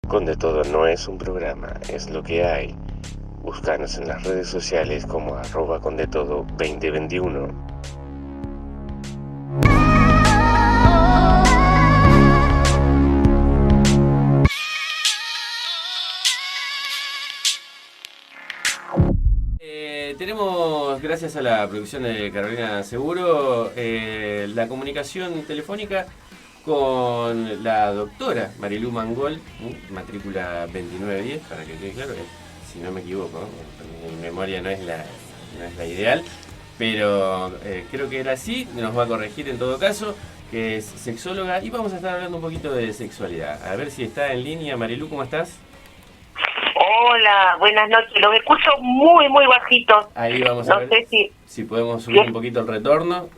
Con de Todo no es un programa, es lo que hay. Búscanos en las redes sociales como @condetodo2021. Tenemos, gracias a la producción de Carolina Seguro, la comunicación telefónica con la doctora Marilú Mangol, matrícula 2910, para que quede claro, si no me equivoco, ¿no? Mi memoria no es la ideal, pero creo que era así, nos va a corregir en todo caso, que es sexóloga, y vamos a estar hablando un poquito de sexualidad. A ver si está en línea. Marilú, ¿cómo estás? Hola, buenas noches. Los escucho muy, muy bajito. Ahí vamos a ver si podemos subir un poquito el retorno.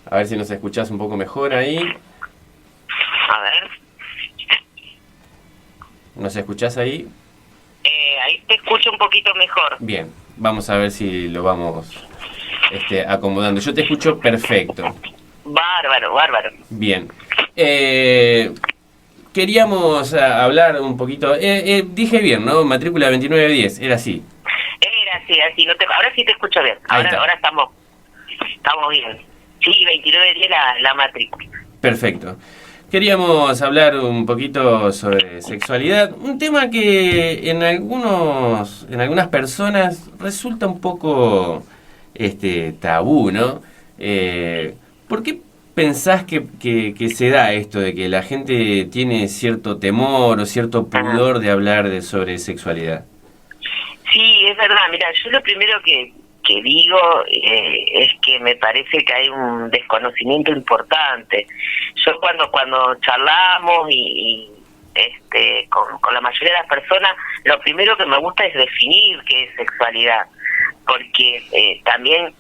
A ver si nos escuchás un poco mejor ahí. A ver. ¿Nos escuchás ahí? Ahí te escucho un poquito mejor. Bien, vamos a ver si lo vamos acomodando. Yo te escucho perfecto. Bárbaro, bárbaro. Bien. Queríamos hablar un poquito. Dije bien, ¿no? Matrícula 2910, era así. Era así. Ahora sí te escucho bien. Ahora estamos bien. Sí, 2910 la matrícula. Perfecto. Queríamos hablar un poquito sobre sexualidad, un tema que en algunas personas resulta un poco tabú, ¿no? ¿Por qué pensás que se da esto de que la gente tiene cierto temor o cierto pudor de hablar sobre sexualidad? Sí, es verdad. Mira, yo lo primero que digo es que me parece que hay un desconocimiento importante. Yo cuando charlamos y con la mayoría de las personas, lo primero que me gusta es definir qué es sexualidad, porque también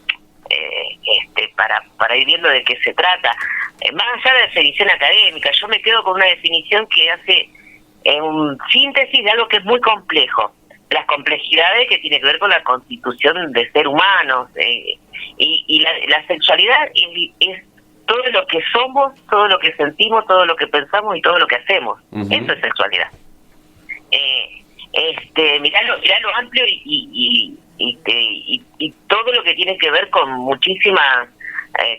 para ir viendo de qué se trata, más allá de la definición académica, yo me quedo con una definición que hace en síntesis de algo que es muy complejo, las complejidades que tiene que ver con la constitución de ser humano, y la sexualidad es todo lo que somos, todo lo que sentimos, todo lo que pensamos y todo lo que hacemos. Uh-huh. Eso es sexualidad. Mirá lo amplio y todo lo que tiene que ver con muchísimas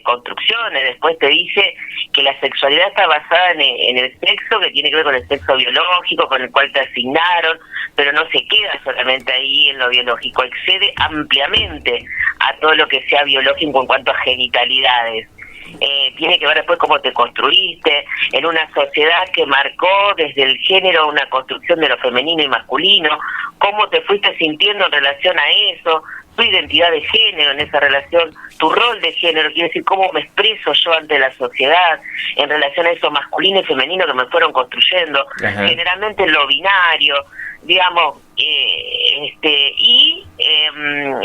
construcciones. Después te dice que la sexualidad está basada en el sexo, que tiene que ver con el sexo biológico, con el cual te asignaron, pero no se queda solamente ahí en lo biológico, excede ampliamente a todo lo que sea biológico en cuanto a genitalidades. Tiene que ver después cómo te construiste en una sociedad que marcó desde el género una construcción de lo femenino y masculino, cómo te fuiste sintiendo en relación a eso, tu identidad de género en esa relación, tu rol de género, quiere decir cómo me expreso yo ante la sociedad en relación a eso masculino y femenino que me fueron construyendo. Ajá. Generalmente lo binario, digamos,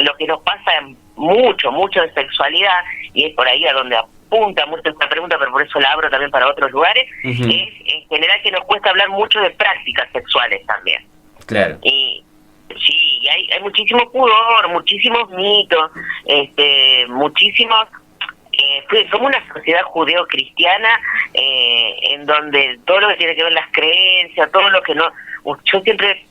lo que nos pasa mucho en sexualidad, y es por ahí a donde apunta mucho esta pregunta, pero por eso la abro también para otros lugares, uh-huh. Es en general que nos cuesta hablar mucho de prácticas sexuales también. Claro. Y sí, hay muchísimo pudor, muchísimos mitos, muchísimos... somos una sociedad judeo-cristiana en donde todo lo que tiene que ver las creencias, todo lo que no... Yo siempre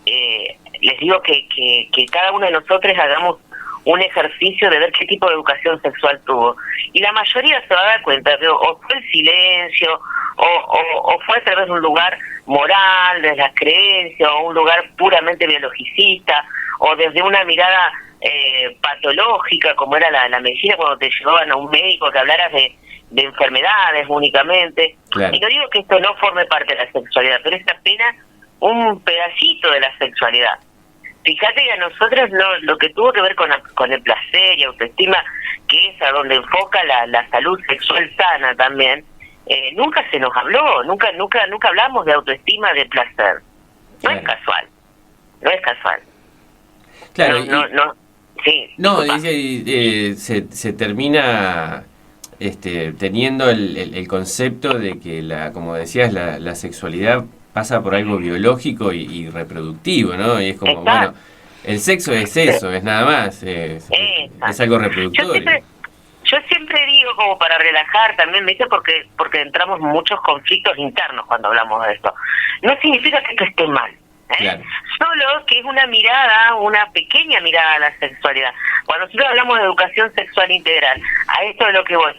les digo que cada uno de nosotros hagamos un ejercicio de ver qué tipo de educación sexual tuvo. Y la mayoría se va a dar cuenta que o fue el silencio, o fue a través de un lugar moral, desde las creencias, o un lugar puramente biologicista, o desde una mirada patológica, como era la medicina cuando te llevaban a un médico que hablaras de enfermedades únicamente. Claro. Y no digo que esto no forme parte de la sexualidad, pero es apenas un pedacito de la sexualidad. Fíjate que a nosotros lo que tuvo que ver con el placer y autoestima, que es a donde enfoca la salud sexual sana también, nunca se nos habló, nunca hablamos de autoestima, de placer. No es casual. Claro. Sí. No, se termina teniendo el concepto de que como decías, la sexualidad pasa por algo biológico y reproductivo, ¿no? Y es como, Exacto. Bueno, el sexo es eso, es nada más, es algo reproductorio. yo siempre digo, como para relajar también, me dice, porque entramos en muchos conflictos internos cuando hablamos de esto. No significa que esto esté mal. Claro. Solo que es una mirada, una pequeña mirada a la sexualidad. Cuando nosotros hablamos de educación sexual integral, a esto es lo que voy.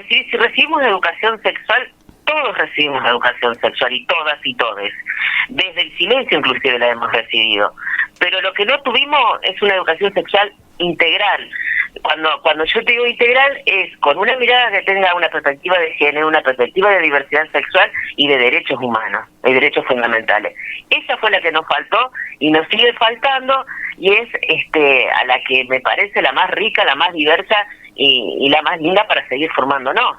Si recibimos educación sexual, todos recibimos educación sexual, y todas y todes. Desde el silencio inclusive la hemos recibido. Pero lo que no tuvimos es una educación sexual integral. Cuando yo te digo integral, es con una mirada que tenga una perspectiva de género, una perspectiva de diversidad sexual y de derechos humanos, de derechos fundamentales. Esa fue la que nos faltó y nos sigue faltando, y es a la que me parece la más rica, la más diversa y la más linda para seguir formándonos.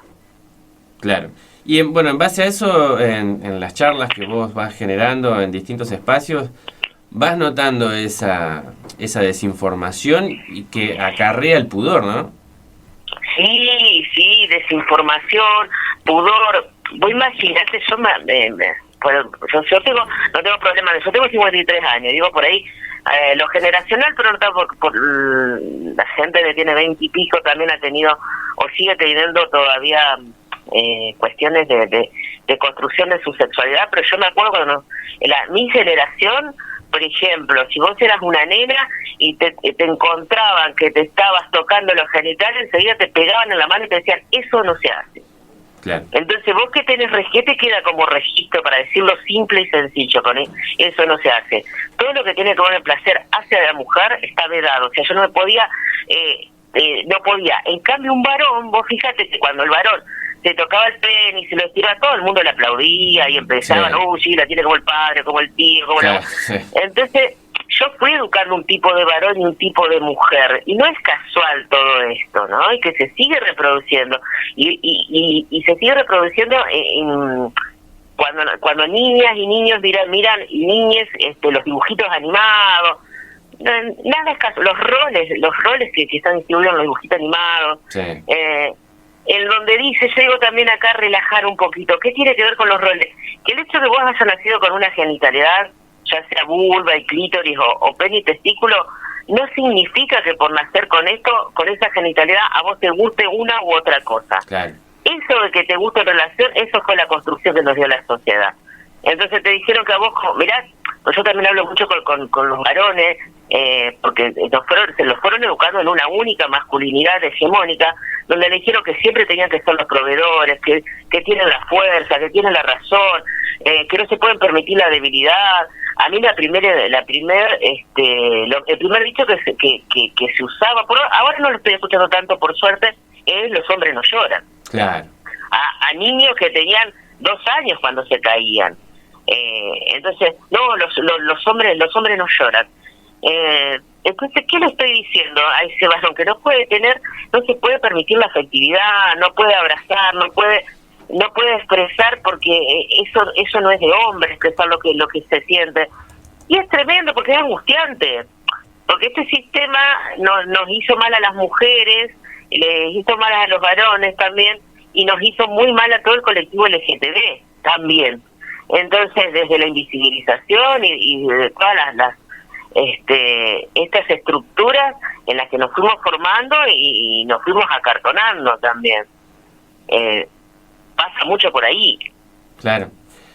Claro. Y bueno, en base a eso, en las charlas que vos vas generando en distintos espacios, vas notando esa desinformación y que acarrea el pudor, ¿no? Sí, desinformación, pudor. Vos imaginate, yo no tengo problema, yo tengo 53 años, digo por ahí, lo generacional, pero no por la gente que tiene 20 y pico también ha tenido o sigue teniendo todavía cuestiones de construcción de su sexualidad, pero yo me acuerdo cuando mi generación, por ejemplo, si vos eras una nena y te encontraban que te estabas tocando los genitales, enseguida te pegaban en la mano y te decían, eso no se hace. Claro. Entonces vos que tenés registro, te queda como registro, para decirlo simple y sencillo, eso no se hace. Todo lo que tiene que ver con el placer hacia la mujer está vedado, o sea, yo no podía. En cambio, un varón, vos fíjate que cuando el varón se tocaba el pene y se lo estiraba, todo el mundo le aplaudía y empezaban, sí, la tiene como el padre, como el tío, como claro, la... Sí. Entonces, yo fui educando un tipo de varón y un tipo de mujer, y no es casual todo esto, ¿no? Y que se sigue reproduciendo, y se sigue reproduciendo cuando niñas y niños miran y niñes los dibujitos animados. Nada es casual, los roles que están distribuidos en los dibujitos animados. Sí. En donde dice, yo digo también acá relajar un poquito, ¿qué tiene que ver con los roles? Que el hecho de que vos hayas nacido con una genitalidad, ya sea vulva y clítoris o pene y testículo, no significa que por nacer con esto, con esa genitalidad, a vos te guste una u otra cosa. Claro. Eso de que te guste en relación, eso fue la construcción que nos dio la sociedad. Entonces te dijeron que a vos, mirá, yo también hablo mucho con los varones, porque se los fueron educando en una única masculinidad hegemónica, donde le dijeron que siempre tenían que ser los proveedores, que tienen la fuerza, que tienen la razón, que no se pueden permitir la debilidad. A mí el primer dicho que se usaba, ahora no lo estoy escuchando tanto por suerte, es los hombres no lloran. Claro. A niños que tenían 2 años cuando se caían. Entonces, no, los hombres no lloran. Entonces, ¿qué le estoy diciendo a ese varón? Que no se puede permitir la afectividad, no puede abrazar, no puede expresar, porque eso no es de hombre, expresar lo que se siente. Y es tremendo, porque es angustiante, porque este sistema nos hizo mal a las mujeres, les hizo mal a los varones también, y nos hizo muy mal a todo el colectivo LGTB también. Entonces, desde la invisibilización y de todas estas estructuras en las que nos fuimos formando y nos fuimos acartonando también, pasa mucho por ahí. Claro.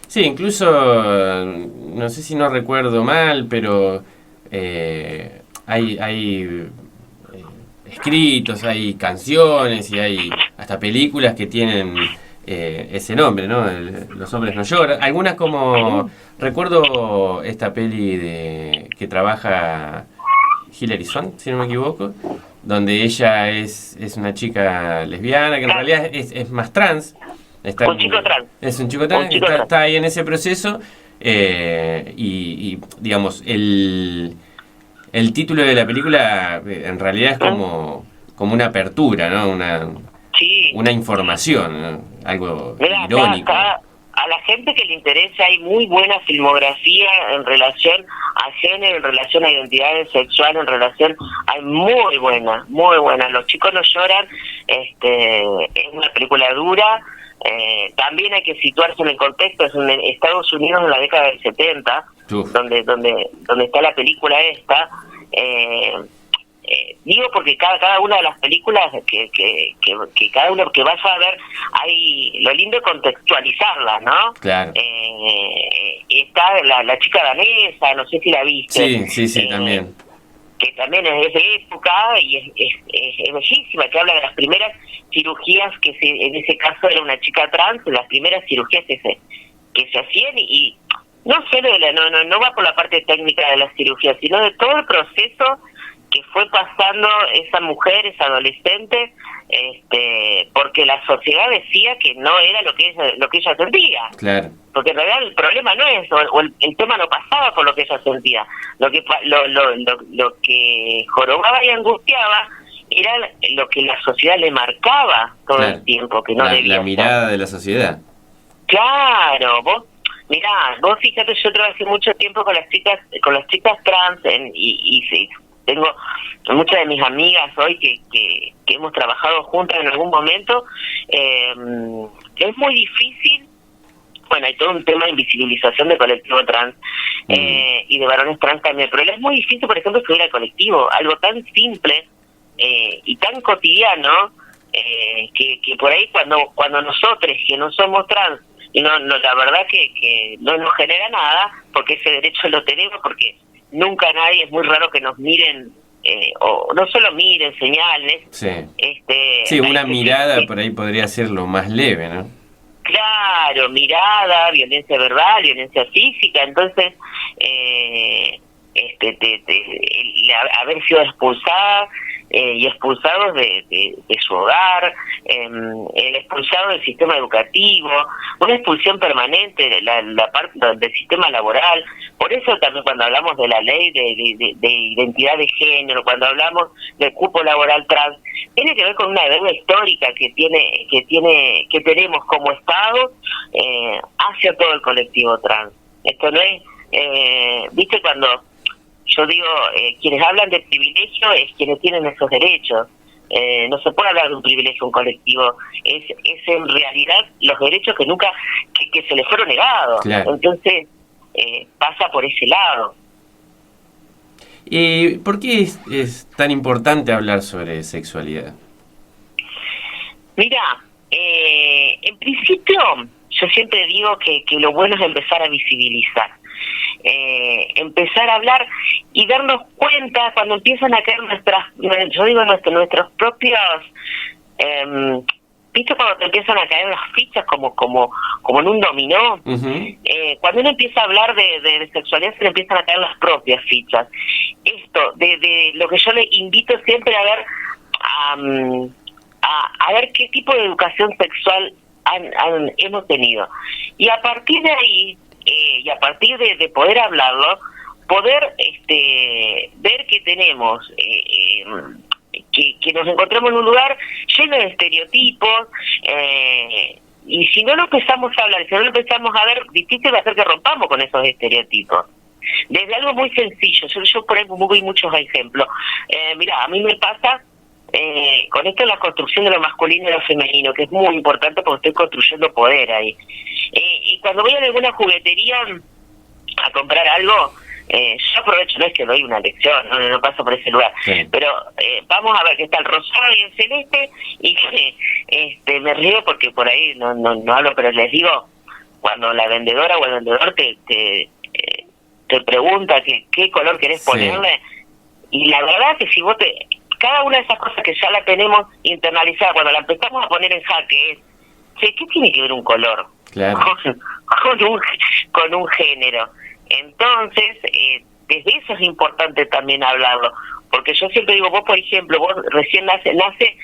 Sí, incluso, no sé si no recuerdo mal, pero hay escritos, hay canciones y hay hasta películas que tienen ese nombre, ¿no? Los hombres no lloran. Algunas como... Recuerdo esta peli que trabaja Hilary Swank, si no me equivoco, donde ella es una chica lesbiana, que en realidad es más trans. Un chico trans. Es un chico trans, está ahí en ese proceso, y digamos, el título de la película en realidad es como una apertura, ¿no? Una información, ¿no? Algo irónico. A la gente que le interesa, hay muy buena filmografía en relación a género, en relación a identidades sexuales, hay muy buena. Los chicos no lloran, es una película dura. También hay que situarse en el contexto, es en Estados Unidos en la década del 70, donde está la película esta. digo porque cada una de las películas que cada uno que vaya a ver, hay lo lindo es contextualizarlas, ¿no? Claro. Está la chica danesa, no sé si la viste. Sí, también. Que también es de esa época y es bellísima, que habla de las primeras cirugías en ese caso era una chica trans, las primeras cirugías que se hacían y no solo no va por la parte técnica de la cirugía, sino de todo el proceso que fue pasando esa mujer, esa adolescente, porque la sociedad decía que no era lo que ella sentía. Claro. Porque en realidad el problema no es, o el tema no pasaba por lo que ella sentía. Lo que jorobaba y angustiaba era lo que la sociedad le marcaba todo el tiempo, que no debía la mirada de la sociedad. Claro, vos fíjate, yo trabajé mucho tiempo con las chicas trans y sí, tengo muchas de mis amigas hoy que hemos trabajado juntas en algún momento. Es muy difícil. Bueno, hay todo un tema de invisibilización del colectivo trans y de varones trans también, pero es muy difícil, por ejemplo, subir al colectivo, algo tan simple y tan cotidiano que por ahí cuando nosotros que no somos trans, no la verdad que no nos genera nada, porque ese derecho lo tenemos, porque nunca nadie, es muy raro que nos miren, o no solo miren, señales. Sí, una mirada por ahí podría ser lo más leve, ¿no? Claro, mirada, violencia verbal, violencia física, entonces haber sido expulsada y expulsados de su hogar, el expulsado del sistema educativo, una expulsión permanente de la parte del sistema laboral. Por eso también cuando hablamos de la ley de identidad de género, cuando hablamos del cupo laboral trans, tiene que ver con una deuda histórica que tenemos como Estado hacia todo el colectivo trans. Esto no es, viste, cuando yo digo, quienes hablan de privilegio es quienes tienen esos derechos. No se puede hablar de un privilegio a un colectivo, es en realidad los derechos que se les fueron negados. Claro. Entonces pasa por ese lado. ¿Y por qué es tan importante hablar sobre sexualidad? Mira, en principio yo siempre digo que lo bueno es empezar a visibilizar, empezar a hablar y darnos cuenta cuando empiezan a caer nuestros propios, ¿viste cuando te empiezan a caer las fichas como en un dominó? Uh-huh. Cuando uno empieza a hablar de sexualidad se le empiezan a caer las propias fichas. Esto, de lo que yo le invito siempre a ver, a ver qué tipo de educación sexual hemos tenido. Y a partir de ahí, y a partir de poder hablarlo, poder ver que tenemos... que nos encontramos en un lugar lleno de estereotipos, y si no lo empezamos a hablar, si no lo empezamos a ver, difícil va a ser que rompamos con esos estereotipos. Desde algo muy sencillo, yo por ahí voy muchos ejemplos. Mira, a mí me pasa con esto la construcción de lo masculino y lo femenino, que es muy importante porque estoy construyendo poder ahí. Y cuando voy a alguna juguetería a comprar algo, yo aprovecho, no es que doy una lección, no paso por ese lugar, sí. Pero vamos a ver que está el rosado y el celeste, y que me río porque por ahí no hablo, pero les digo, cuando la vendedora o el vendedor te pregunta qué color querés ponerle, y la verdad que si vos cada una de esas cosas que ya la tenemos internalizada, cuando la empezamos a poner en jaque es, ¿qué tiene que ver un color? Claro. con un género? Entonces, desde eso es importante también hablarlo, porque yo siempre digo, vos por ejemplo, vos recién nace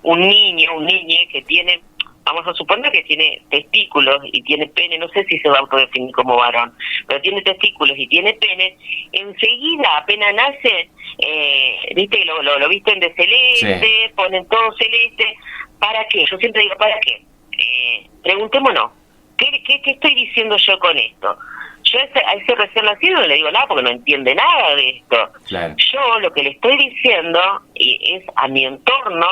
un niño, un niñe que tiene, vamos a suponer que tiene testículos y tiene pene, no sé si se va a autodefinir como varón, pero tiene testículos y tiene pene, enseguida apenas nace, viste, lo visten de celeste, ponen todo celeste, ¿para qué? Yo siempre digo, ¿para qué? Preguntémonos, ¿qué estoy diciendo yo con esto? Yo a ese recién nacido no le digo nada porque no entiende nada de esto. Claro. Yo lo que le estoy diciendo es a mi entorno,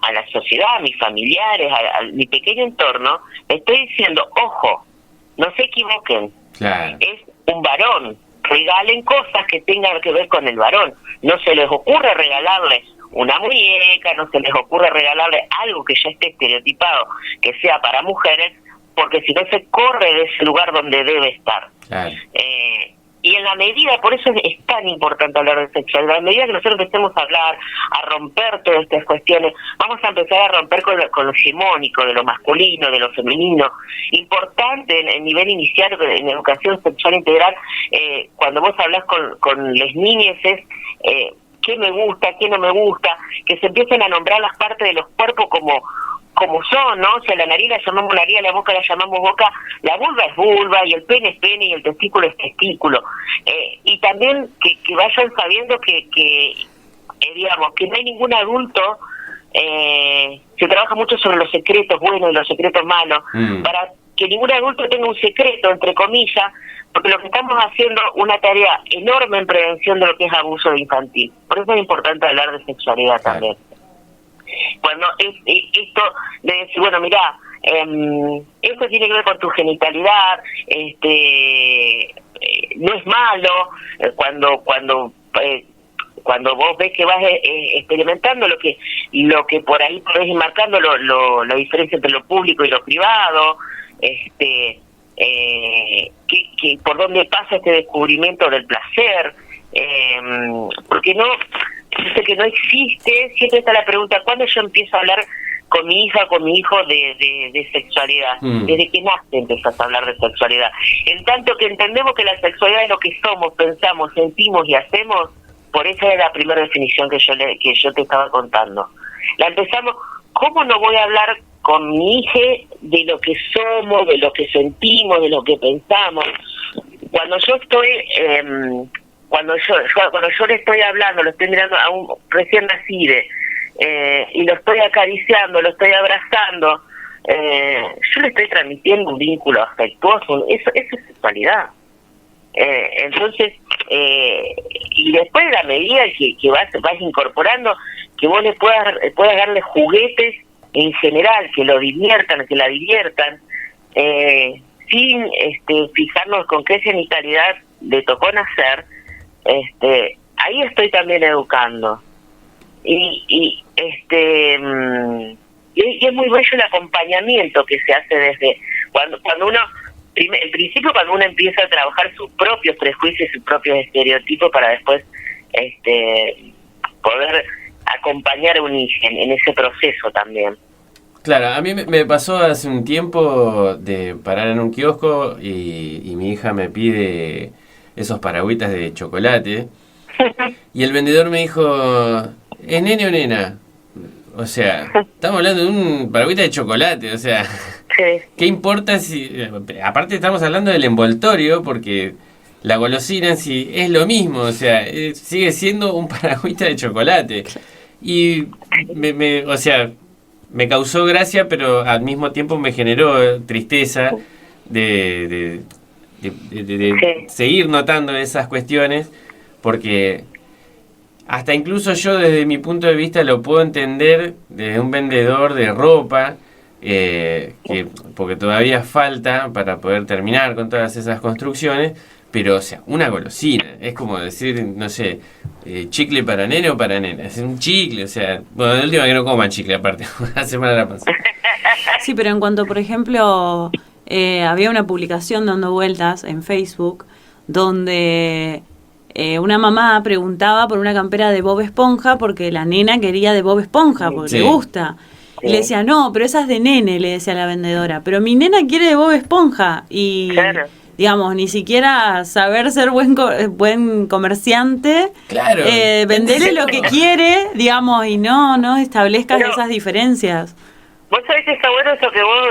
a la sociedad, a mis familiares, a mi pequeño entorno, le estoy diciendo, ojo, no se equivoquen, claro. es un varón, regalen cosas que tengan que ver con el varón. No se les ocurre regalarle una muñeca, no se les ocurre regalarle algo que ya esté estereotipado, que sea para mujeres, porque si no se corre de ese lugar donde debe estar. Claro. Y en la medida, por eso es tan importante hablar de sexualidad, en la medida que nosotros empecemos a hablar, a romper todas estas cuestiones, vamos a empezar a romper con lo hegemónico, de lo masculino, de lo femenino. Importante en nivel inicial, en educación sexual integral, cuando vos hablas con las niñas es qué me gusta, qué no me gusta, que se empiecen a nombrar las partes de los cuerpos como son, ¿no? O sea, la nariz la llamamos nariz, la boca la llamamos boca, la vulva es vulva, y el pene es pene, y el testículo es testículo. Y también que vayan sabiendo que digamos, que no hay ningún adulto, se trabaja mucho sobre los secretos buenos y los secretos malos, para que ningún adulto tenga un secreto, entre comillas, porque lo que estamos haciendo una tarea enorme en prevención de lo que es abuso infantil. Por eso es importante hablar de sexualidad también. Cuando esto de decir, bueno, mirá, esto tiene que ver con tu genitalidad, no es malo, cuando vos ves que vas experimentando lo que por ahí podés ir marcando la diferencia entre lo público y lo privado, que por dónde pasa este descubrimiento del placer, porque no, yo sé que no existe, siempre está la pregunta, ¿cuándo yo empiezo a hablar con mi hija, con mi hijo de sexualidad? Desde que nace empezás a hablar de sexualidad. En tanto que entendemos que la sexualidad es lo que somos, pensamos, sentimos y hacemos, por esa es la primera definición que yo te estaba contando. La empezamos, ¿cómo no voy a hablar con mi hija de lo que somos, de lo que sentimos, de lo que pensamos? Cuando yo estoy... Cuando yo le estoy hablando, lo estoy mirando a un recién nacido, y lo estoy acariciando, lo estoy abrazando, yo le estoy transmitiendo un vínculo afectuoso, eso es sexualidad. Entonces, y después de la medida que vas incorporando, que vos le puedas darle juguetes en general, que lo diviertan, que la diviertan, sin fijarnos con qué genitalidad le tocó nacer, ahí estoy también educando. Y es muy bello el acompañamiento que se hace desde cuando uno, en principio, cuando uno empieza a trabajar sus propios prejuicios, sus propios estereotipos, para después poder acompañar a un hijo en ese proceso también. Claro, a mí me pasó hace un tiempo de parar en un kiosco y mi hija me pide esos paragüitas de chocolate, y el vendedor me dijo, ¿es nene o nena? O sea, estamos hablando de un paragüita de chocolate, o sea, sí. ¿Qué importa si...? Aparte estamos hablando del envoltorio, porque la golosina en sí es lo mismo, o sea, sigue siendo un paragüita de chocolate. Y o sea, me causó gracia, pero al mismo tiempo me generó tristeza de seguir notando esas cuestiones, porque hasta incluso yo desde mi punto de vista lo puedo entender desde un vendedor de ropa, porque todavía falta para poder terminar con todas esas construcciones, pero o sea, una golosina, es como decir, no sé, chicle para nene o para nena, es un chicle, o sea, bueno, de última que no coman chicle aparte, una semana la pasada. Sí, pero en cuanto, por ejemplo, había una publicación dando vueltas en Facebook donde una mamá preguntaba por una campera de Bob Esponja porque la nena quería de Bob Esponja, porque sí. le gusta. Y le decía, no, pero esa es de nene, le decía la vendedora, pero mi nena quiere de Bob Esponja. Y, claro, digamos, ni siquiera saber ser buen comerciante, claro. Venderle lo que quiere, digamos, y no establezcas pero esas diferencias. Vos sabés que está bueno eso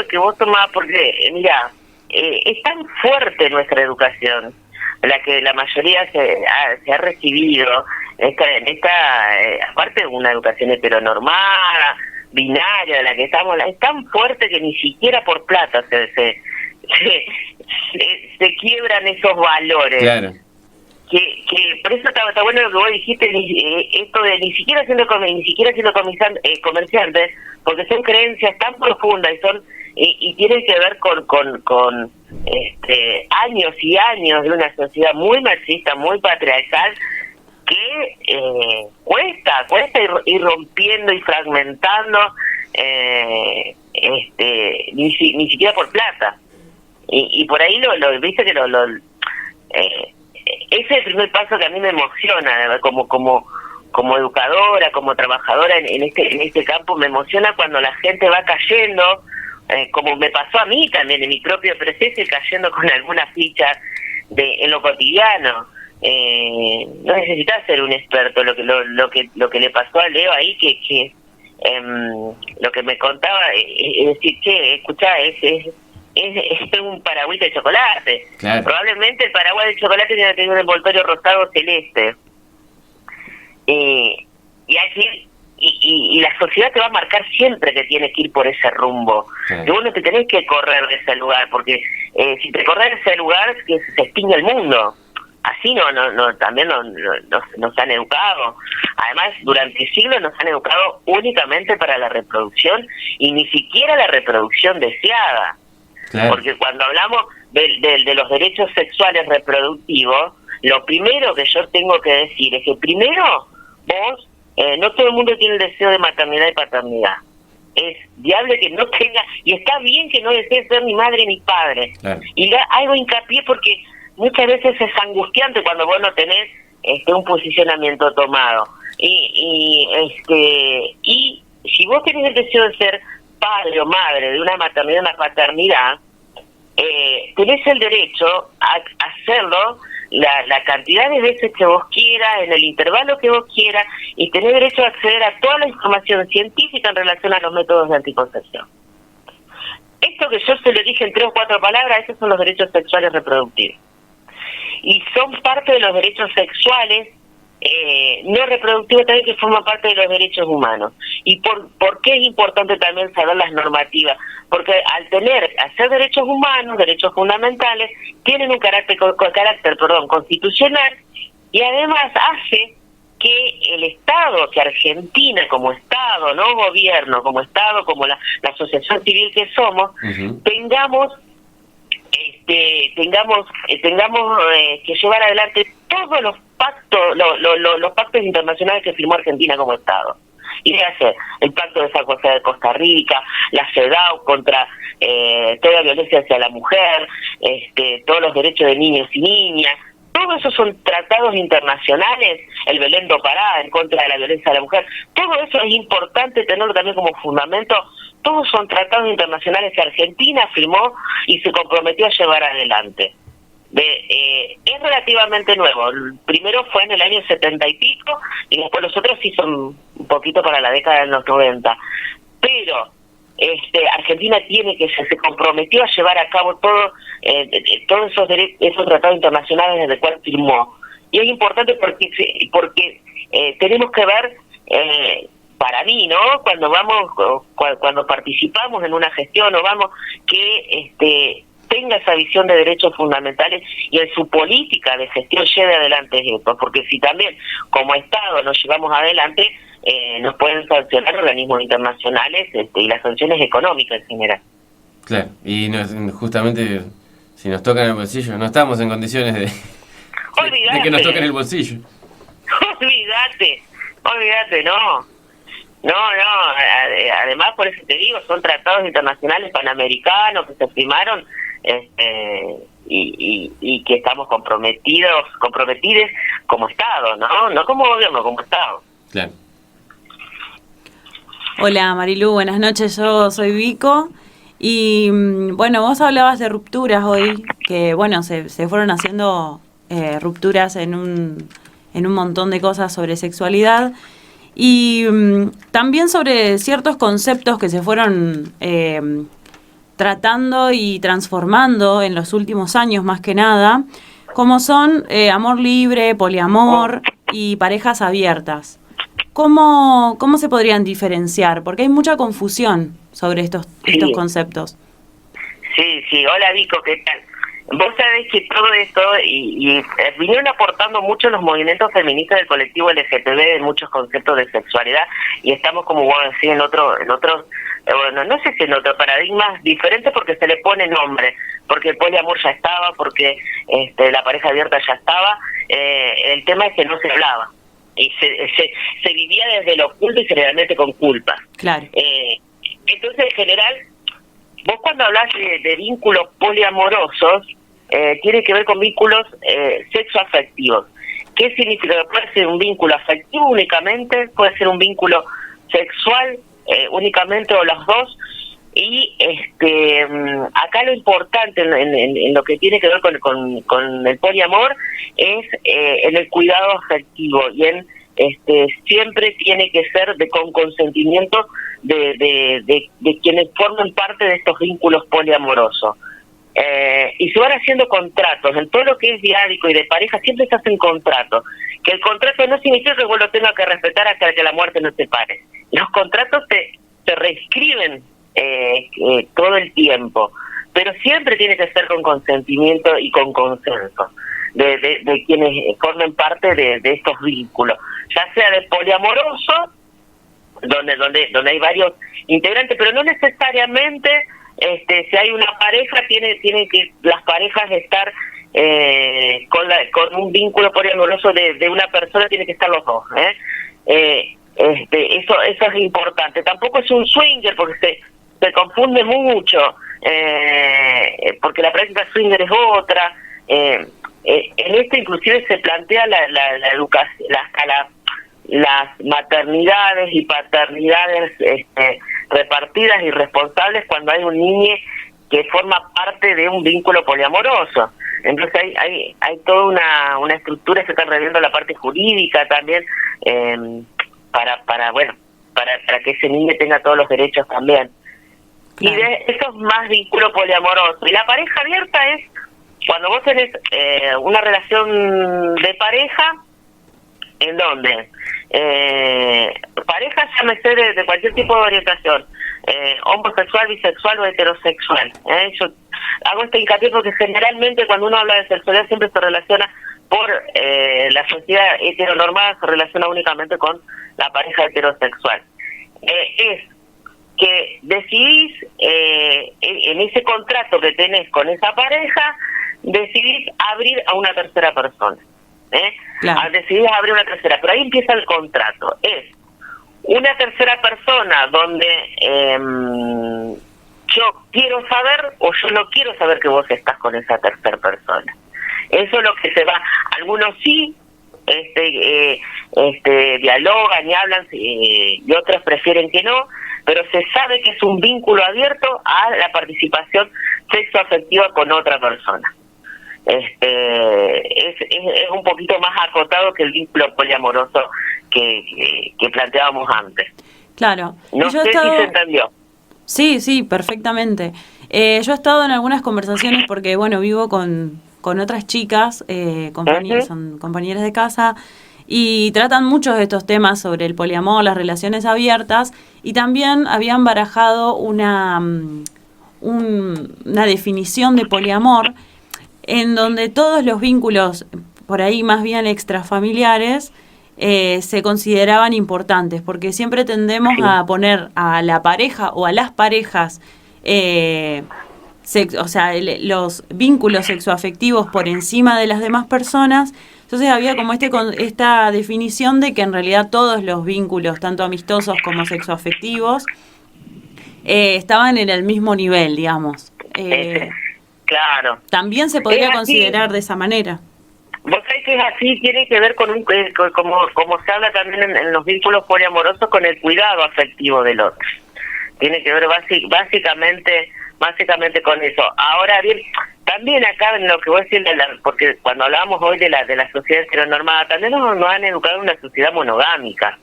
que vos tomás, porque, mira, es tan fuerte nuestra educación, la que la mayoría se ha recibido, en esta aparte de una educación heteronormada, binaria, de la que estamos, es tan fuerte que ni siquiera por plata se quiebran esos valores. Claro. Que por eso está bueno lo que vos dijiste, esto de ni siquiera siendo comerciantes, porque son creencias tan profundas y son y tiene que ver con años y años de una sociedad muy machista, muy patriarcal, que cuesta ir rompiendo y fragmentando, ni siquiera por plata. Y por ahí viste que ese es el primer paso que a mí me emociona, ¿verdad? Como educadora, como trabajadora en este campo, me emociona cuando la gente va cayendo, como me pasó a mí también en mi propio proceso, y cayendo con alguna ficha en lo cotidiano. No necesitas ser un experto. Lo que le pasó a Leo ahí, que lo que me contaba, es decir, che, escuchá, es un paragüita de chocolate. Claro. Probablemente el paraguas de chocolate tiene que tener un envoltorio rosado celeste. Y así, y la sociedad te va a marcar siempre que tienes que ir por ese rumbo. Sí. Que vos no te tenés que correr de ese lugar, porque si te corres de ese lugar, que se extingue el mundo. Así también nos han educado. Además, durante siglos nos han educado únicamente para la reproducción, y ni siquiera la reproducción deseada. Claro. Porque cuando hablamos de los derechos sexuales reproductivos, lo primero que yo tengo que decir es que primero vos, no todo el mundo tiene el deseo de maternidad y paternidad. Es viable que no tenga, y está bien que no desee ser ni madre ni padre. Claro. Y hago hincapié porque muchas veces es angustiante cuando vos no tenés un posicionamiento tomado. Y si vos tenés el deseo de ser padre o madre de una maternidad o una paternidad, tenés el derecho a hacerlo la cantidad de veces que vos quieras, en el intervalo que vos quieras, y tenés derecho a acceder a toda la información científica en relación a los métodos de anticoncepción. Esto que yo se lo dije en 3 o 4 palabras, esos son los derechos sexuales reproductivos. Y son parte de los derechos sexuales no reproductivos también, que forman parte de los derechos humanos. ¿Y por qué es importante también saber las normativas? Porque al ser derechos humanos, derechos fundamentales, tienen un carácter constitucional, y además hace que el Estado, que Argentina como Estado, no gobierno, como Estado, como la asociación civil que somos, tengamos que llevar adelante todos los pactos, los pactos internacionales que firmó Argentina como Estado. Y debe ser el Pacto de San José de Costa Rica, la CEDAW contra toda violencia hacia la mujer, todos los derechos de niños y niñas. Todos esos son tratados internacionales, el Belén do Pará en contra de la violencia a la mujer. Todo eso es importante tenerlo también como fundamento. Todos son tratados internacionales que Argentina firmó y se comprometió a llevar adelante. Es relativamente nuevo. El primero fue en el año 70 y pico, y después los otros sí son un poquito para la década de los 90. Pero Argentina se comprometió a llevar a cabo todos esos tratados internacionales desde el cual firmó. Y es importante porque tenemos que ver, para mí, ¿no? Cuando participamos en una gestión o que tenga esa visión de derechos fundamentales y en su política de gestión lleve adelante esto, porque si también como Estado nos llevamos adelante, nos pueden sancionar organismos internacionales y las sanciones económicas en general. Claro, y justamente si nos tocan el bolsillo, no estamos en condiciones de que nos toquen el bolsillo. Olvídate, no. Además, por eso te digo, son tratados internacionales panamericanos que se firmaron, y que estamos comprometidos como Estado, no como gobierno, como Estado. Claro. Hola Marilu, buenas noches, yo soy Vico. Y bueno, vos hablabas de rupturas hoy, que bueno, se fueron haciendo rupturas en un montón de cosas sobre sexualidad, y también sobre ciertos conceptos que se fueron tratando y transformando en los últimos años más que nada, como son amor libre, poliamor y parejas abiertas. ¿Cómo se podrían diferenciar? Porque hay mucha confusión sobre estos conceptos. Sí, hola Vico, ¿qué tal? Vos sabés que todo esto, y vinieron aportando mucho los movimientos feministas del colectivo LGTB en muchos conceptos de sexualidad, y estamos, como vos decís, en otros bueno, no sé si en otro paradigma diferente porque se le pone nombre, porque el poliamor ya estaba, porque la pareja abierta ya estaba, el tema es que no se hablaba y se vivía desde lo oculto y generalmente con culpa. Claro. Entonces, en general, vos cuando hablas de vínculos poliamorosos, tiene que ver con vínculos sexoafectivos. ¿Qué significa? Puede ser un vínculo afectivo únicamente, puede ser un vínculo sexual únicamente, o los dos. Y acá lo importante en lo que tiene que ver con el poliamor es en el cuidado afectivo y en siempre tiene que ser con consentimiento de quienes forman parte de estos vínculos poliamorosos. Y se van haciendo contratos, en todo lo que es diádico y de pareja siempre se hacen contratos, que el contrato no significa que vos lo tengas que respetar hasta que la muerte nos separe. Los contratos se reescriben todo el tiempo, pero siempre tiene que ser con consentimiento y con consenso de quienes formen parte de estos vínculos, ya sea de poliamoroso, donde hay varios integrantes, pero no necesariamente si hay una pareja tiene que las parejas estar con un vínculo poliamoroso de una persona, tiene que estar los dos, eso es importante. Tampoco es un swinger porque se confunde mucho, porque la práctica swinger es otra. En esto inclusive se plantea la educación, las maternidades y paternidades repartidas y responsables cuando hay un niño que forma parte de un vínculo poliamoroso. Entonces hay toda una estructura, se está reviendo la parte jurídica también, para que ese niño tenga todos los derechos también. Claro. Y de eso es más vínculo poliamoroso. Y la pareja abierta es cuando vos tenés una relación de pareja en donde pareja, llámese de cualquier tipo de orientación, homosexual, bisexual o heterosexual. Yo hago este hincapié porque generalmente cuando uno habla de sexualidad siempre se relaciona por la sociedad heteronormada, se relaciona únicamente con la pareja heterosexual. Es que decidís, en ese contrato que tenés con esa pareja, decidís abrir a una tercera persona. Claro. Decidís abrir una tercera, pero ahí empieza el contrato. Es una tercera persona donde yo quiero saber o yo no quiero saber que vos estás con esa tercera persona. Eso es lo que se va. Algunos sí dialogan y hablan, y otros prefieren que no, pero se sabe que es un vínculo abierto a la participación sexoafectiva con otra persona. Es un poquito más acotado que el vínculo poliamoroso que planteábamos antes. Claro. No sé si se entendió. Sí, perfectamente. Yo he estado en algunas conversaciones porque, bueno, vivo con otras chicas, son compañeras de casa, y tratan muchos de estos temas sobre el poliamor, las relaciones abiertas, y también habían barajado una definición de poliamor en donde todos los vínculos, por ahí más bien extrafamiliares, se consideraban importantes, porque siempre tendemos a poner a la pareja o a las parejas, los vínculos sexoafectivos por encima de las demás personas. Entonces había como esta definición de que en realidad todos los vínculos, tanto amistosos como sexoafectivos, estaban en el mismo nivel, digamos. Claro. También se podría considerar de esa manera. Vos sabés que es así, tiene que ver como se habla también en los vínculos poliamorosos, con el cuidado afectivo del otro. Tiene que ver básicamente con eso. Ahora bien, también acá en lo que voy a decir, porque cuando hablábamos hoy de la sociedad heteronormada, también nos han educado en una sociedad monogámica.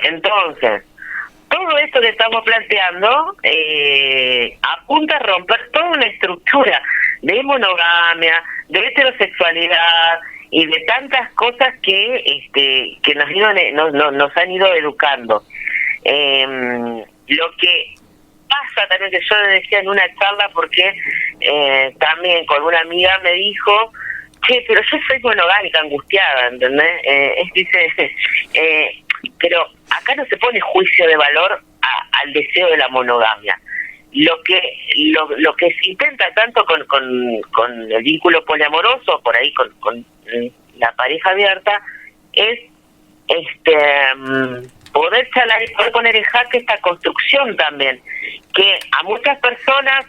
Entonces, todo esto que estamos planteando apunta a romper toda una estructura de monogamia, de heterosexualidad y de tantas cosas que nos han ido educando. Lo que pasa también, que yo decía en una charla, porque también con una amiga me dijo, pero yo soy monogámica, angustiada, ¿entendés? Dice, pero acá no se pone juicio de valor a al deseo de la monogamia. Lo que se intenta tanto con el vínculo poliamoroso, por ahí con la pareja abierta, es poder charlar y poder poner en jaque esta construcción también, que a muchas personas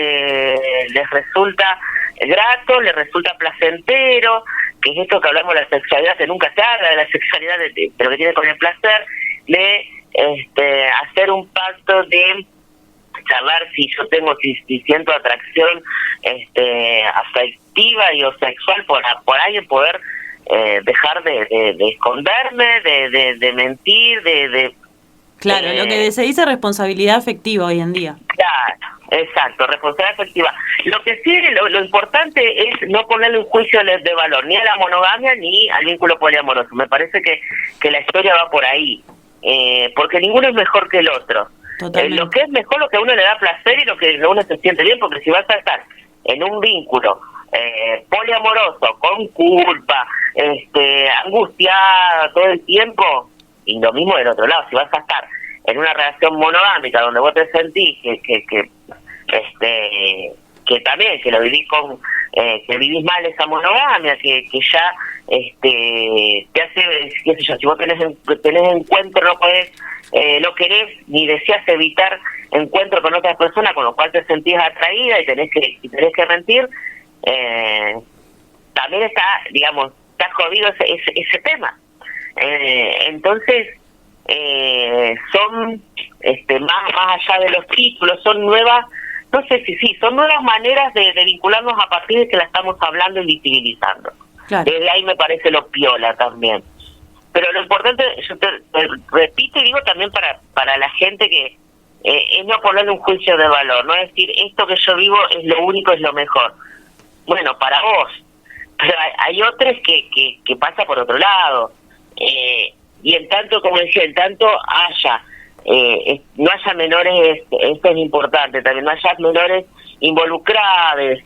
les resulta grato, les resulta placentero, que es esto que hablamos de la sexualidad, que nunca se habla de la sexualidad, pero que tiene con el placer, de hacer un pacto de charlar si siento atracción afectiva y o sexual por alguien, poder dejar de esconderme, de mentir, Claro, lo que se dice responsabilidad afectiva hoy en día. Claro, exacto, responsabilidad afectiva. Lo que sí, lo importante es no ponerle un juicio de valor ni a la monogamia ni al vínculo poliamoroso. Me parece que la historia va por ahí, porque ninguno es mejor que el otro. Lo que es mejor, lo que a uno le da placer y lo que a uno se siente bien, porque si vas a estar en un vínculo poliamoroso, con culpa, angustiada todo el tiempo, y lo mismo del otro lado, si vas a estar en una relación monogámica donde vos te sentís que también, que lo vivís que vivís mal esa monogamia, que ya te hace, qué sé yo, si vos tenés encuentro, no podés, no querés ni deseas evitar encuentro con otras personas, con lo cual te sentís atraída y tenés que mentir, también está jodido ese tema. Entonces son más allá de los títulos, son nuevas, no sé si son nuevas maneras de vincularnos a partir de que la estamos hablando y visibilizando. Claro. Desde ahí me parece lo piola también. Pero lo importante, yo te repito y digo también para la gente, que es no ponerle un juicio de valor, no decir esto que yo vivo es lo único, es lo mejor. Bueno, para vos, pero hay otros que pasa por otro lado, y en tanto, como decía, en tanto no haya menores, esto es importante también, no haya menores involucrados,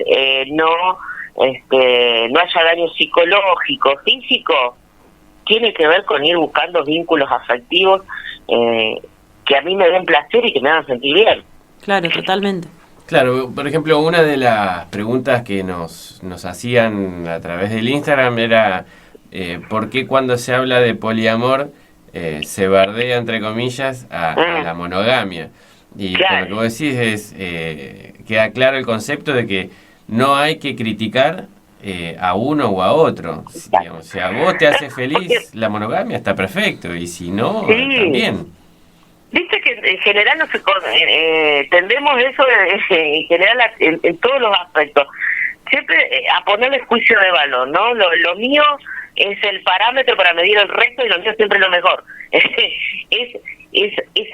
no haya daño psicológico, físico, tiene que ver con ir buscando vínculos afectivos que a mí me den placer y que me hagan sentir bien. Claro, totalmente. Claro, por ejemplo, una de las preguntas que nos hacían a través del Instagram era ¿por qué cuando se habla de poliamor se bardea, entre comillas, a la monogamia? Y claro, lo que vos decís es, queda claro el concepto de que no hay que criticar a uno o a otro. Digamos, si a vos te hace feliz la monogamia, está perfecto, y si no, también. Viste que en general tendemos eso en general en todos los aspectos, siempre a ponerle juicio de valor, ¿no? Lo mío es el parámetro para medir el resto y lo mío siempre es lo mejor. Es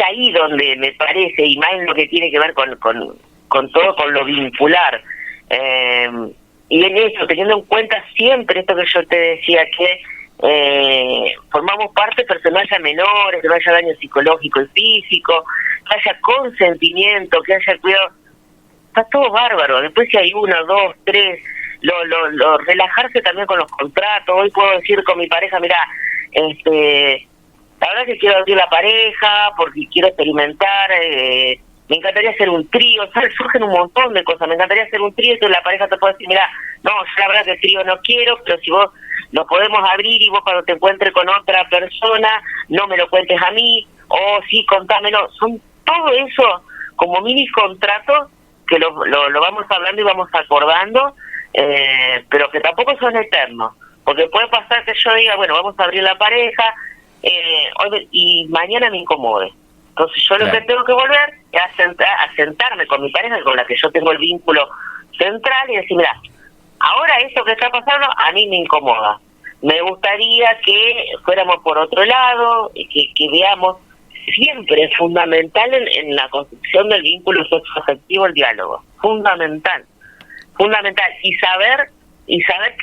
ahí donde me parece, y más en lo que tiene que ver con todo, con lo vincular. Y en eso, teniendo en cuenta siempre esto que yo te decía, que formamos parte, pero que no haya menores, que no haya daño psicológico y físico, que haya consentimiento, que haya cuidado, está todo bárbaro. Después si hay 1, 2, 3, lo relajarse también con los contratos. Hoy puedo decir con mi pareja, mira, la verdad que quiero abrir la pareja porque quiero experimentar, me encantaría hacer un trío, ¿sabes? Surgen un montón de cosas, me encantaría hacer un trío, y la pareja te puede decir, mira, no, yo la verdad que el trío no quiero, pero si vos lo podemos abrir y vos cuando te encuentres con otra persona, no me lo cuentes a mí, o sí, contámelo. Son todo eso como mini contratos que lo vamos hablando y vamos acordando, pero que tampoco son eternos, porque puede pasar que yo diga, bueno, vamos a abrir la pareja, hoy, y mañana me incomode. Entonces yo lo que tengo que volver es a sentarme con mi pareja, con la que yo tengo el vínculo central, y decir, mira, ahora eso que está pasando a mí me incomoda. Me gustaría que fuéramos por otro lado, que veamos, siempre es fundamental en la construcción del vínculo sexoafectivo el diálogo. Fundamental. Y saber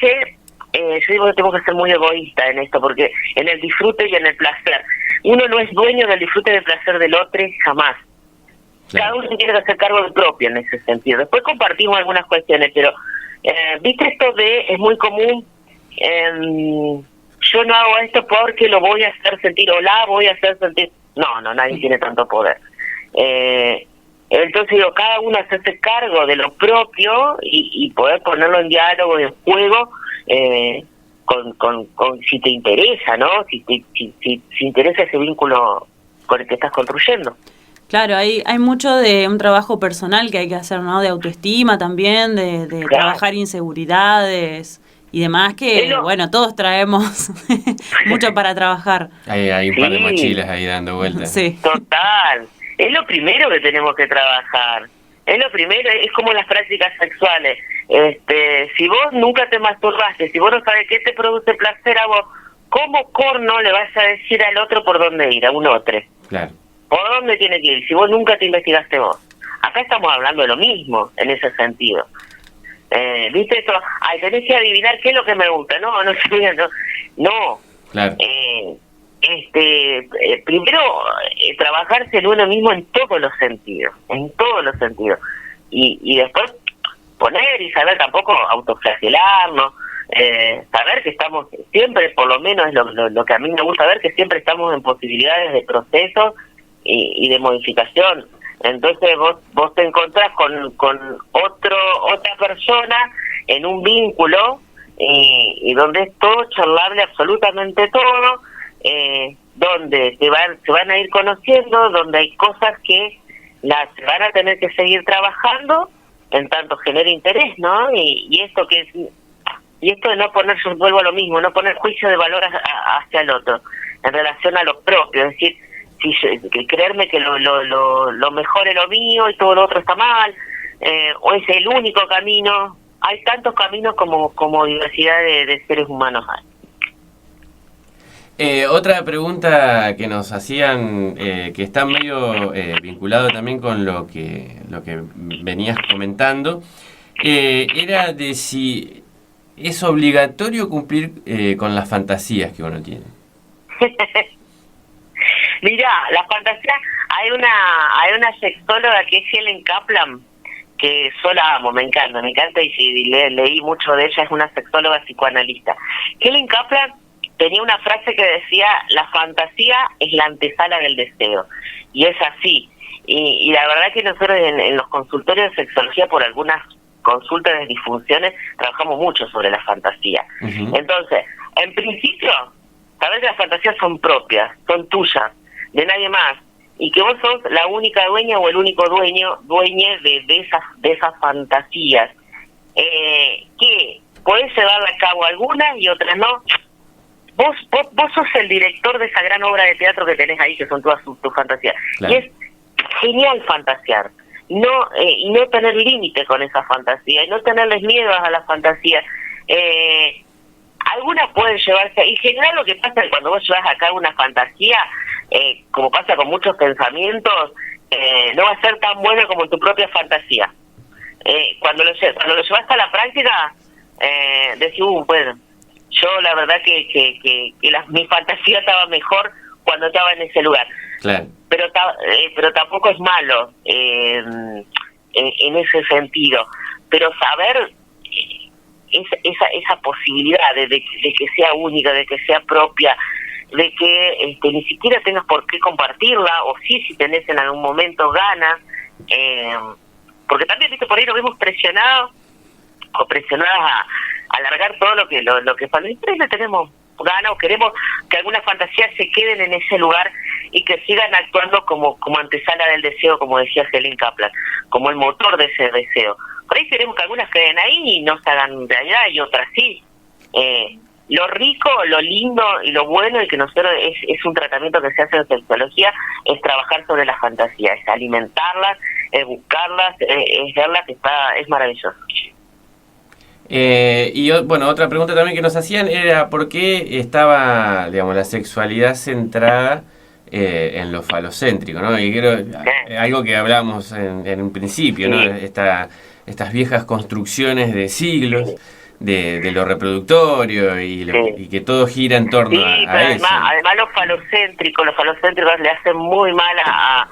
que yo digo que tengo que ser muy egoísta en esto, porque en el disfrute y en el placer, uno no es dueño del disfrute y del placer del otro jamás. Cada uno se tiene que hacer cargo del propio en ese sentido. Después compartimos algunas cuestiones, pero viste esto es muy común, yo no hago esto porque lo voy a hacer sentir o la voy a hacer sentir. No, nadie tiene tanto poder. Entonces digo, cada uno hacerse cargo de lo propio y poder ponerlo en diálogo, en juego, con si te interesa, ¿no? Si interesa ese vínculo con el que estás construyendo. Claro, hay mucho de un trabajo personal que hay que hacer, ¿no? De autoestima también, de Claro. trabajar inseguridades y demás, que, bueno, todos traemos mucho para trabajar. Hay un par de Sí. mochilas ahí dando vueltas. Sí. Total. Es lo primero que tenemos que trabajar. Es lo primero, es como las prácticas sexuales. Si vos nunca te masturbaste, si vos no sabes qué te produce placer a vos, ¿cómo corno le vas a decir al otro por dónde ir, a un otro? Claro. ¿Por dónde tiene que ir? Si vos nunca te investigaste vos. Acá estamos hablando de lo mismo, en ese sentido. ¿Viste esto? Ay, tenés que adivinar qué es lo que me gusta. No, no. Claro. Primero, trabajarse en uno mismo en todos los sentidos. Y después poner y saber tampoco autoflagelarnos, saber que estamos siempre, por lo menos es lo que a mí me gusta ver, que siempre estamos en posibilidades de proceso y de modificación. Entonces vos te encontrás con otra persona en un vínculo y donde es todo charlable, absolutamente todo, donde se van a ir conociendo, donde hay cosas que las van a tener que seguir trabajando en tanto genera interés, ¿no? Y esto de no poner, yo vuelvo a lo mismo, no poner juicio de valor hacia el otro en relación a lo propio, es decir, creerme que lo mejor es lo mío y todo lo otro está mal, o es el único camino. Hay tantos caminos como diversidad de seres humanos hay. Otra pregunta que nos hacían, que está medio vinculado también con lo que venías comentando, era de si es obligatorio cumplir con las fantasías que uno tiene. Mira, la fantasía, hay una sexóloga que es Helen Kaplan, que yo la amo, me encanta y leí mucho de ella, es una sexóloga psicoanalista. Helen Kaplan tenía una frase que decía, la fantasía es la antesala del deseo, y es así. Y la verdad que nosotros en los consultorios de sexología, por algunas consultas de disfunciones, trabajamos mucho sobre la fantasía. Uh-huh. Entonces, en principio, sabes que las fantasías son propias, son tuyas, de nadie más, y que vos sos la única dueña o el único dueñe de esas fantasías, que podés llevarla a cabo algunas y otras no. Vos sos el director de esa gran obra de teatro que tenés ahí, que son todas tus fantasías. Claro. Y es genial fantasear, y no tener límite con esa fantasía, y no tenerles miedo a la fantasía. Algunas pueden llevarse, y en general lo que pasa es que cuando vos llevas a cabo una fantasía, como pasa con muchos pensamientos, no va a ser tan bueno como tu propia fantasía. Cuando lo llevas a la práctica, decís, bueno, yo la verdad que mi fantasía estaba mejor cuando estaba en ese lugar. Claro. Pero tampoco es malo en ese sentido. Pero saber esa posibilidad de que sea única, de que sea propia, de que ni siquiera tengas por qué compartirla, o sí, si tenés en algún momento ganas, porque también, viste, por ahí nos vemos presionados o presionadas a alargar todo lo que siempre tenemos ganas, o queremos que algunas fantasías se queden en ese lugar y que sigan actuando como antesala del deseo, como decía Helen Kaplan, como el motor de ese deseo. Por ahí queremos que algunas queden ahí y no se hagan de allá, y otras sí. Lo rico, lo lindo y lo bueno, y que nosotros es un tratamiento que se hace en sexología, es trabajar sobre las fantasías, es alimentarlas, es buscarlas, es verlas, es maravilloso. Y bueno, otra pregunta también que nos hacían era por qué estaba, digamos, la sexualidad centrada en lo falocéntrico, ¿no? Y creo algo que hablamos en un principio, ¿no? Estas viejas construcciones de siglos de lo reproductorio y que todo gira en torno a eso. Además los falocéntricos le hacen muy mal a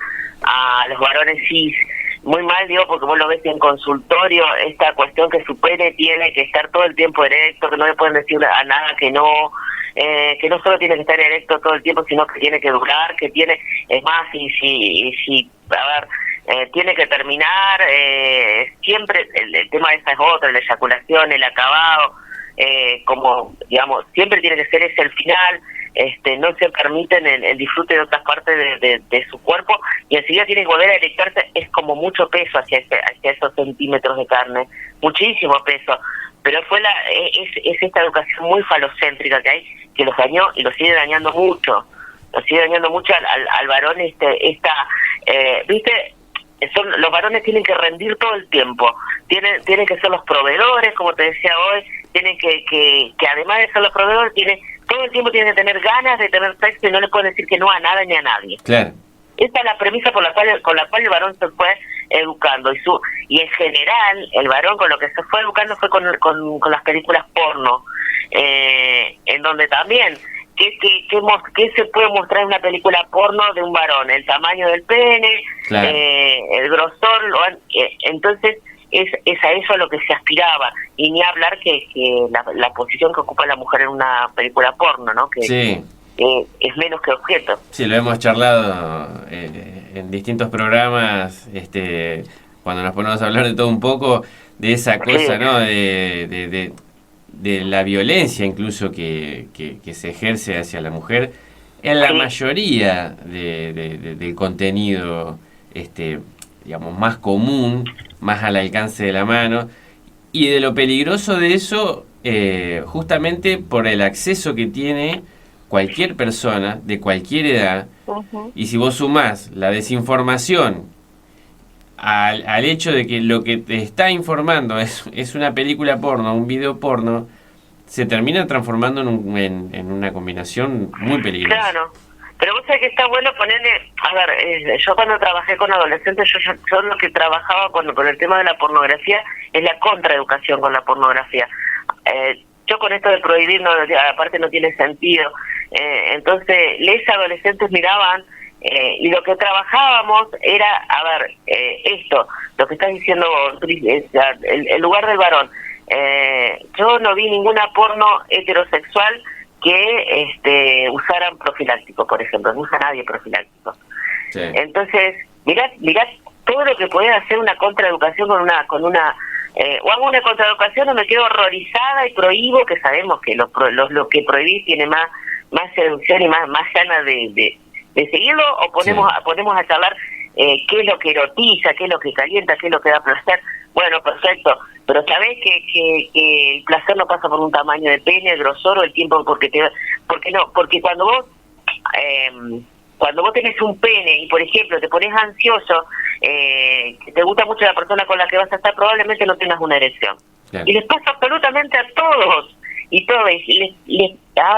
los varones cis. Muy mal, digo, porque vos lo ves en consultorio, esta cuestión que su pene tiene que estar todo el tiempo erecto, que no le pueden decir a nada que no, que no solo tiene que estar erecto todo el tiempo, sino que tiene que durar, que tiene, es más, y si a ver, tiene que terminar, siempre, el tema de esa es otro, la eyaculación, el acabado, como, digamos, siempre tiene que ser ese el final, no se permiten el disfrute de otras partes de su cuerpo, y enseguida tiene que volver a erectarse, es como mucho peso hacia esos centímetros de carne, muchísimo peso, pero es esta educación muy falocéntrica que hay, que los dañó y los sigue dañando mucho, al varón, ¿viste? Los varones tienen que rendir todo el tiempo, tienen que ser los proveedores, como te decía hoy, tienen que además de ser los proveedores, todo el tiempo tienen que tener ganas de tener sexo y no le pueden decir que no a nada ni a nadie. Claro. Esa es la premisa con la cual el varón se fue educando, y en general el varón con lo que se fue educando fue con las películas porno, en donde también ¿qué se puede mostrar en una película porno de un varón? El tamaño del pene, claro, el grosor, entonces es a eso a lo que se aspiraba, y ni hablar que la posición que ocupa la mujer en una película porno, ¿no? Que sí, es menos que objeto. Sí, lo hemos charlado en distintos programas, cuando nos ponemos a hablar de todo un poco, de esa cosa, ¿no? De la violencia incluso que se ejerce hacia la mujer en la mayoría del contenido, digamos, más común, más al alcance de la mano, y de lo peligroso de eso, justamente por el acceso que tiene cualquier persona de cualquier edad. Uh-huh. Y si vos sumás la desinformación al hecho de que lo que te está informando es una película porno, un video porno, se termina transformando en una combinación muy peligrosa. Claro, pero vos sabés que está bueno ponerle, a ver, yo cuando trabajé con adolescentes, yo lo que trabajaba con el tema de la pornografía es la contraeducación con la pornografía. Yo con esto de prohibir, aparte no tiene sentido, entonces les adolescentes miraban, y lo que trabajábamos era, a ver, lo que estás diciendo, el lugar del varón. Yo no vi ninguna porno heterosexual que usaran profiláctico, por ejemplo, no usa nadie profiláctico. Sí. Entonces, mirá todo lo que puede hacer una contraeducación con una o hago una contraeducación o me quedo horrorizada y prohíbo, que sabemos que lo que prohibís tiene más seducción y más ganas de seguirlo, o ponemos a charlar qué es lo que erotiza, qué es lo que calienta, qué es lo que da placer. Bueno, perfecto, pero sabés que el placer no pasa por un tamaño de pene, el grosor o el tiempo, porque cuando vos tenés un pene y, por ejemplo, te pones ansioso, te gusta mucho la persona con la que vas a estar, probablemente no tengas una erección. Claro. Y les pasa absolutamente a todos, y todos,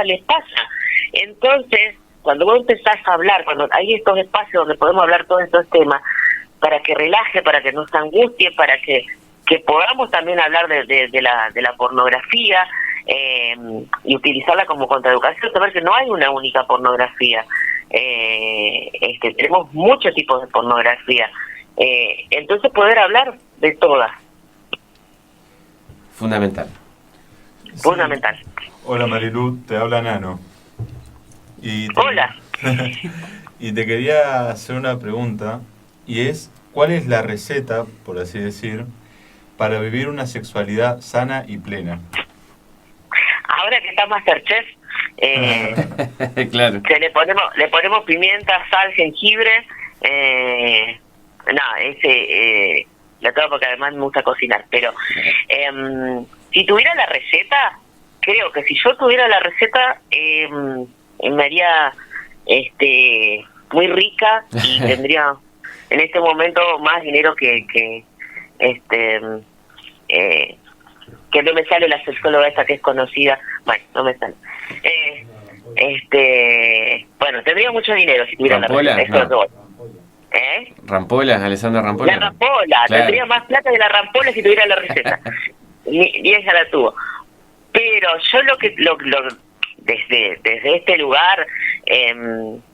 les pasa. Entonces, cuando vos empezás a hablar, cuando hay estos espacios donde podemos hablar todos estos temas, para que relaje, para que no se angustie, para que podamos también hablar de la pornografía, y utilizarla como contraeducación, saber que no hay una única pornografía, tenemos muchos tipos de pornografía, entonces poder hablar de todas. Fundamental. Fundamental. Hola Marilu, te habla Nano. Hola. Y te quería hacer una pregunta, y es, ¿cuál es la receta, por así decir, para vivir una sexualidad sana y plena? Ahora que está Masterchef, claro, que le ponemos pimienta, sal, jengibre, la todo porque además me gusta cocinar, pero si tuviera la receta, creo que si yo tuviera la receta, me haría muy rica y tendría en este momento más dinero que no me sale la sexóloga esta que es conocida, bueno, no me sale. Bueno, tendría mucho dinero si tuviera Rampola, la receta, eso es lo que voy. Rampola, Alessandra Rampola. La Rampola, claro. Tendría más plata de la Rampola si tuviera la receta. y ella la tuvo. Pero yo desde este lugar,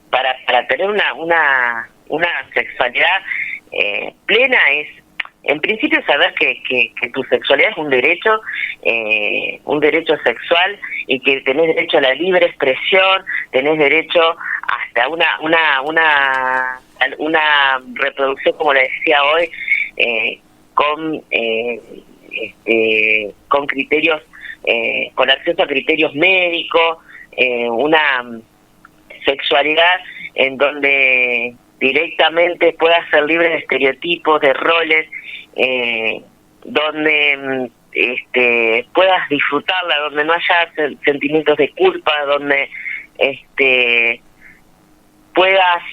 para tener una sexualidad plena, es en principio saber que tu sexualidad es un derecho sexual, y que tenés derecho a la libre expresión, tenés derecho hasta una reproducción, como le decía hoy, con criterios, con acceso a criterios médicos, una sexualidad en donde directamente puedas ser libre de estereotipos, de roles, donde puedas disfrutarla, donde no haya sentimientos de culpa, donde puedas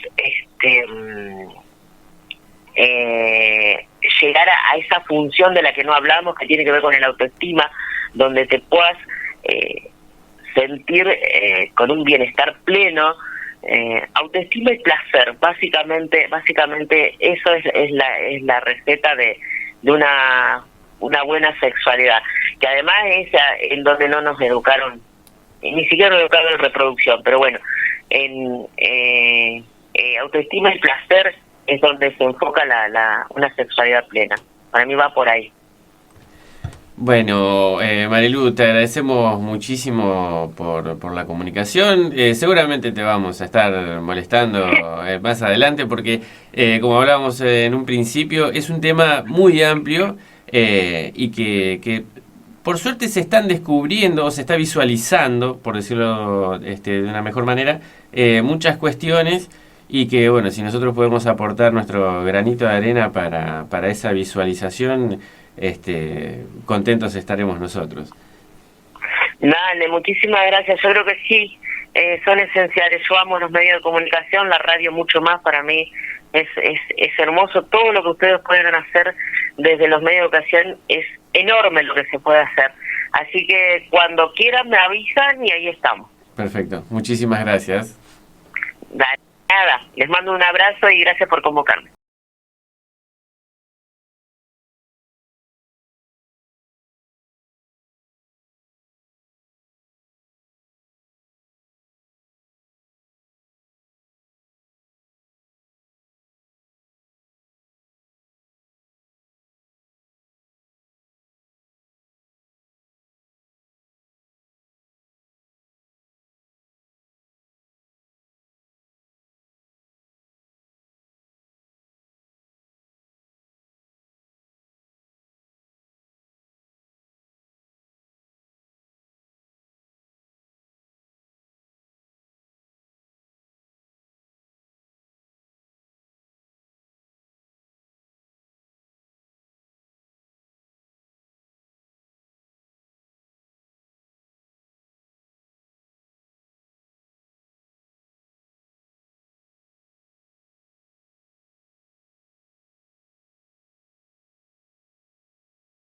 llegar a esa función de la que no hablamos, que tiene que ver con el autoestima, donde te puedas sentir con un bienestar pleno. Autoestima y placer, básicamente eso es la receta de una buena sexualidad, que además es en donde no nos educaron, ni siquiera nos educaron en reproducción, pero bueno, en autoestima y placer es donde se enfoca una sexualidad plena. Para mí va por ahí. Bueno, Marilu, te agradecemos muchísimo por la comunicación. Seguramente te vamos a estar molestando más adelante porque, como hablábamos en un principio, es un tema muy amplio y que por suerte se están descubriendo o se está visualizando, por decirlo de una mejor manera, muchas cuestiones, y que, bueno, si nosotros podemos aportar nuestro granito de arena para esa visualización, contentos estaremos nosotros. Dale, muchísimas gracias. Yo creo que sí, son esenciales. Yo amo los medios de comunicación, la radio mucho más. Para mí es hermoso todo lo que ustedes pueden hacer desde los medios de comunicación. Es enorme lo que se puede hacer. Así que cuando quieran me avisan y ahí estamos. Perfecto, muchísimas gracias. Dale, nada, les mando un abrazo y gracias por convocarme.